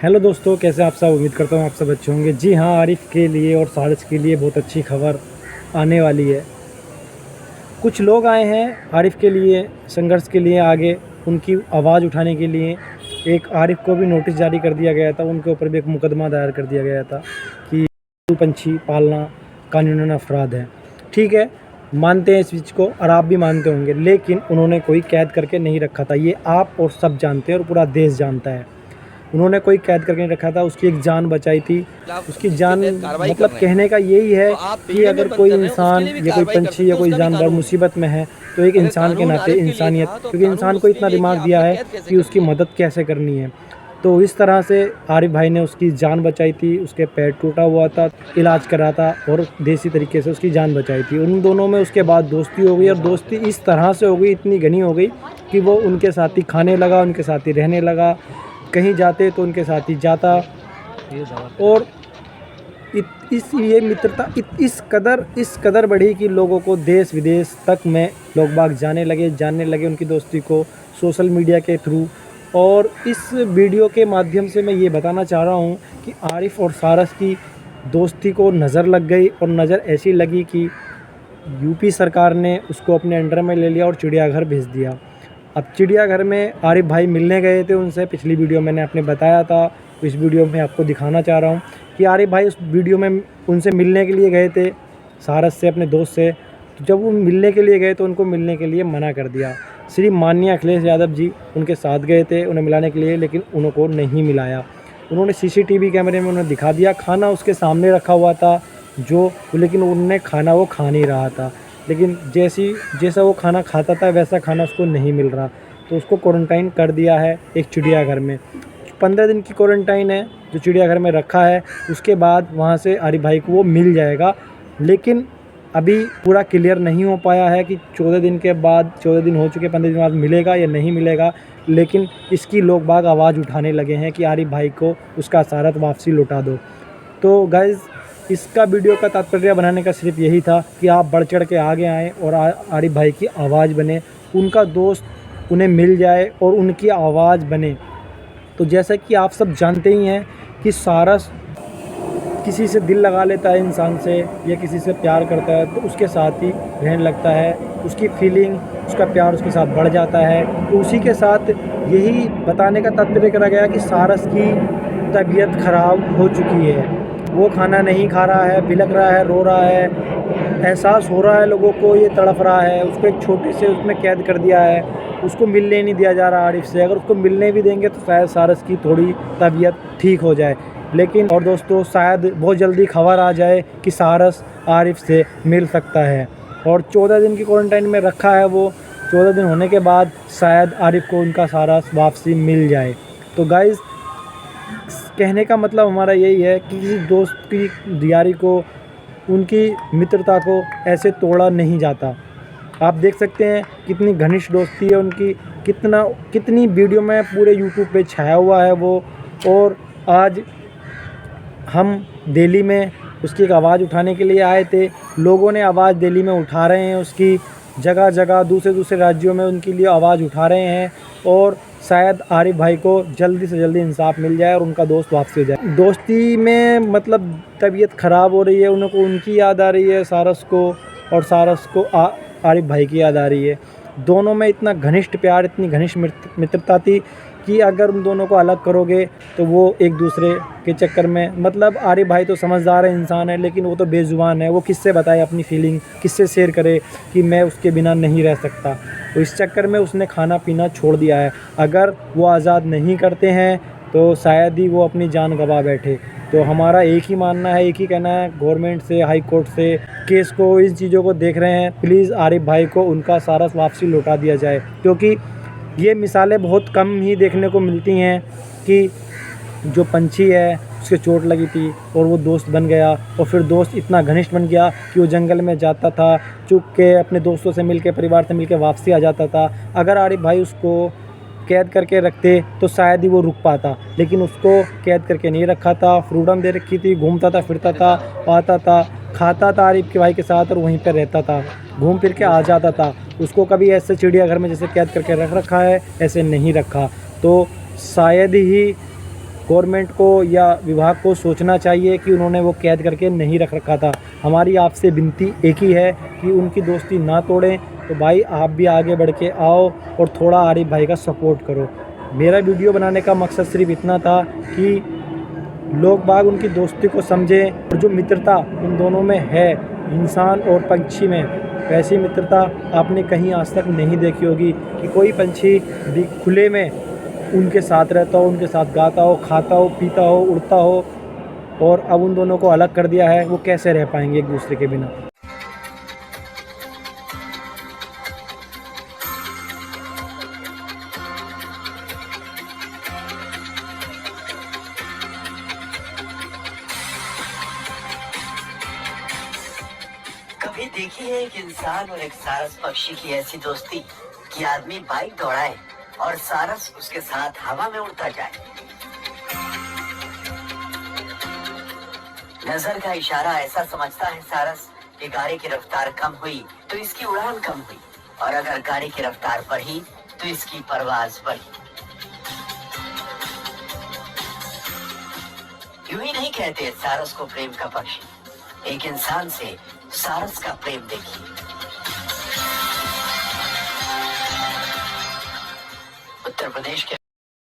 Hello दोस्तों, कैसे आप सब। उम्मीद करता हूँ आप सब अच्छे होंगे। जी हाँ, आरिफ के लिए और सारस के लिए बहुत अच्छी खबर आने वाली है। कुछ लोग आए हैं आरिफ के लिए, संघर्ष के लिए आगे, उनकी आवाज़ उठाने के लिए। एक आरिफ को भी नोटिस जारी कर दिया गया था, उनके ऊपर भी एक मुकदमा दायर कर दिया गया था कि पंछी पालना कानूनन अपराध है। ठीक है, मानते हैं इस चीज़ को और आप भी मानते होंगे, लेकिन उन्होंने कोई कैद करके नहीं रखा था। ये आप और सब जानते हैं और पूरा देश जानता है। उन्होंने कोई कैद करके नहीं रखा था, उसकी एक जान बचाई थी। उसकी जान मतलब कहने का यही है कि अगर कोई इंसान या कोई पंछी या कोई जानवर मुसीबत में है तो एक इंसान के नाते इंसानियत, क्योंकि इंसान को इतना दिमाग दिया है कि उसकी मदद कैसे करनी है। तो इस तरह से आरिफ भाई ने उसकी जान बचाई थी। उसके पैर टूटा हुआ था, इलाज करा था और देसी तरीके से उसकी जान बचाई थी। उन दोनों में उसके बाद दोस्ती हो गई और दोस्ती इस तरह से हो गई, इतनी घनी हो गई कि वो उनके साथ ही खाने लगा, उनके साथ ही रहने लगा, कहीं जाते तो उनके साथ ही जाता। और ये मित्रता इस कदर बढ़ी कि लोगों को देश विदेश तक में लोग बाग जानने लगे उनकी दोस्ती को सोशल मीडिया के थ्रू। और इस वीडियो के माध्यम से मैं ये बताना चाह रहा हूँ कि आरिफ और सारस की दोस्ती को नज़र लग गई, और नज़र ऐसी लगी कि यूपी सरकार ने उसको अपने अंडर में ले लिया और चिड़ियाघर भेज दिया। अब चिड़ियाघर में आरिफ भाई मिलने गए थे उनसे, पिछली वीडियो मैंने आपने बताया था। इस वीडियो में आपको दिखाना चाह रहा हूँ कि आरिफ भाई उस वीडियो में उनसे मिलने के लिए गए थे, सारस से, अपने दोस्त से। तो जब वो मिलने के लिए गए तो उनको मिलने के लिए मना कर दिया। श्री माननीय अखिलेश यादव जी उनके साथ गए थे उन्हें मिलाने के लिए, लेकिन उनको नहीं मिलाया। उन्होंने CCTV कैमरे में उन्हें दिखा दिया, खाना उसके सामने रखा हुआ था लेकिन उन्होंने खाना वो खा नहीं रहा था। लेकिन जैसा वो खाना खाता था वैसा खाना उसको नहीं मिल रहा, तो उसको क्वारंटाइन कर दिया है एक चिड़ियाघर में। 15 दिन की क्वारंटाइन है जो चिड़ियाघर में रखा है। उसके बाद वहाँ से आरिफ भाई को वो मिल जाएगा, लेकिन अभी पूरा क्लियर नहीं हो पाया है कि 14 दिन के बाद, 14 दिन हो चुके, 15 दिन बाद मिलेगा या नहीं मिलेगा। लेकिन इसकी लोग बाग आवाज़ उठाने लगे हैं कि आरिफ भाई को उसका सारस वापसी लौटा दो। तो गाइज़, इसका वीडियो का तात्पर्य बनाने का सिर्फ यही था कि आप बढ़ चढ़ के आगे आएँ और आरिफ भाई की आवाज़ बने, उनका दोस्त उन्हें मिल जाए और उनकी आवाज़ बने। तो जैसा कि आप सब जानते ही हैं कि सारस किसी से दिल लगा लेता है इंसान से, या किसी से प्यार करता है तो उसके साथ ही रहने लगता है, उसकी फीलिंग, उसका प्यार उसके साथ बढ़ जाता है। तो उसी के साथ यही बताने का तात्पर्य करा गया कि सारस की तबीयत ख़राब हो चुकी है, वो खाना नहीं खा रहा है, बिलख रहा है, रो रहा है, एहसास हो रहा है लोगों को, ये तड़प रहा है। उसको एक छोटे से उसमें कैद कर दिया है, उसको मिलने नहीं दिया जा रहा आरिफ से। अगर उसको मिलने भी देंगे तो शायद सारस की थोड़ी तबीयत ठीक हो जाए। लेकिन और दोस्तों, शायद बहुत जल्दी खबर आ जाए कि सारस आरिफ से मिल सकता है। और 14 दिन की क्वारंटाइन में रखा है वो, 14 दिन होने के बाद शायद आरिफ को उनका सारस वापसी मिल जाए। तो गाइज़, कहने का मतलब हमारा यही है कि किसी दोस्त की यारी को, उनकी मित्रता को ऐसे तोड़ा नहीं जाता। आप देख सकते हैं कितनी घनिष्ठ दोस्ती है उनकी, कितनी वीडियो में पूरे यूट्यूब पे छाया हुआ है वो। और आज हम दिल्ली में उसकी एक आवाज़ उठाने के लिए आए थे। लोगों ने आवाज़ दिल्ली में उठा रहे हैं उसकी, जगह जगह दूसरे राज्यों में उनके लिए आवाज़ उठा रहे हैं। और शायद आरिफ भाई को जल्दी से जल्दी इंसाफ मिल जाए और उनका दोस्त वापसी हो जाए। दोस्ती में मतलब तबीयत ख़राब हो रही है, उनको उनकी याद आ रही है सारस को, और सारस को आरिफ भाई की याद आ रही है। दोनों में इतना घनिष्ठ प्यार, इतनी घनिष्ठ मित्रता थी कि अगर उन दोनों को अलग करोगे तो वो एक दूसरे के चक्कर में, मतलब आरिफ भाई तो समझदार है, इंसान है, लेकिन वो तो बेज़ुबान है। वो किससे बताए अपनी फीलिंग, किससे शेयर करे कि मैं उसके बिना नहीं रह सकता। तो इस चक्कर में उसने खाना पीना छोड़ दिया है। अगर वो आज़ाद नहीं करते हैं तो शायद ही वो अपनी जान गंवा बैठे। तो हमारा एक ही मानना है, एक ही कहना है गवर्नमेंट से, हाई कोर्ट से, केस को, इन चीज़ों को देख रहे हैं, प्लीज़ आरिफ भाई को उनका सारस वापसी लौटा दिया जाए। क्योंकि ये मिसालें बहुत कम ही देखने को मिलती हैं कि जो पंछी है उसके चोट लगी थी और वो दोस्त बन गया, और फिर दोस्त इतना घनिष्ठ बन गया कि वो जंगल में जाता था, चुप के अपने दोस्तों से मिलके, परिवार से मिलके वापसी आ जाता था। अगर आरिफ भाई उसको कैद करके रखते तो शायद ही वो रुक पाता, लेकिन उसको कैद करके नहीं रखा था, फ्रीडम दे रखी थी, घूमता था, फिरता था, आता था, खाता था आरिफ के भाई के साथ और वहीं पर रहता था, घूम फिर के आ जाता था। उसको कभी ऐसे चिड़ियाघर में जैसे कैद करके रख रखा है ऐसे नहीं रखा। तो शायद ही गवर्नमेंट को या विभाग को सोचना चाहिए कि उन्होंने वो कैद करके नहीं रख रखा था। हमारी आपसे विनती एक ही है कि उनकी दोस्ती ना तोड़ें। तो भाई आप भी आगे बढ़ के आओ और थोड़ा आरिफ भाई का सपोर्ट करो। मेरा वीडियो बनाने का मकसद सिर्फ इतना था कि लोग बाग उनकी दोस्ती को समझें और जो मित्रता उन दोनों में है, इंसान और पंछी में, वैसी मित्रता आपने कहीं आज तक नहीं देखी होगी कि कोई पंछी भी खुले में उनके साथ रहता हो, उनके साथ गाता हो, खाता हो, पीता हो, उड़ता हो। और अब उन दोनों को अलग कर दिया है, वो कैसे रह पाएंगे एक दूसरे के बिना। कभी देखी है एक इंसान और एक सारस पक्षी की ऐसी दोस्ती कि आदमी बाइक दौड़ाए और सारस उसके साथ हवा में उड़ता जाए। नजर का इशारा ऐसा समझता है सारस कि गाड़ी की रफ्तार कम हुई तो इसकी उड़ान कम हुई, और अगर गाड़ी की रफ्तार बढ़ी तो इसकी परवाज बढ़ी। यूं ही नहीं कहते सारस को प्रेम का पक्षी। एक इंसान से सारस का प्रेम देखिए। उत्तर प्रदेश के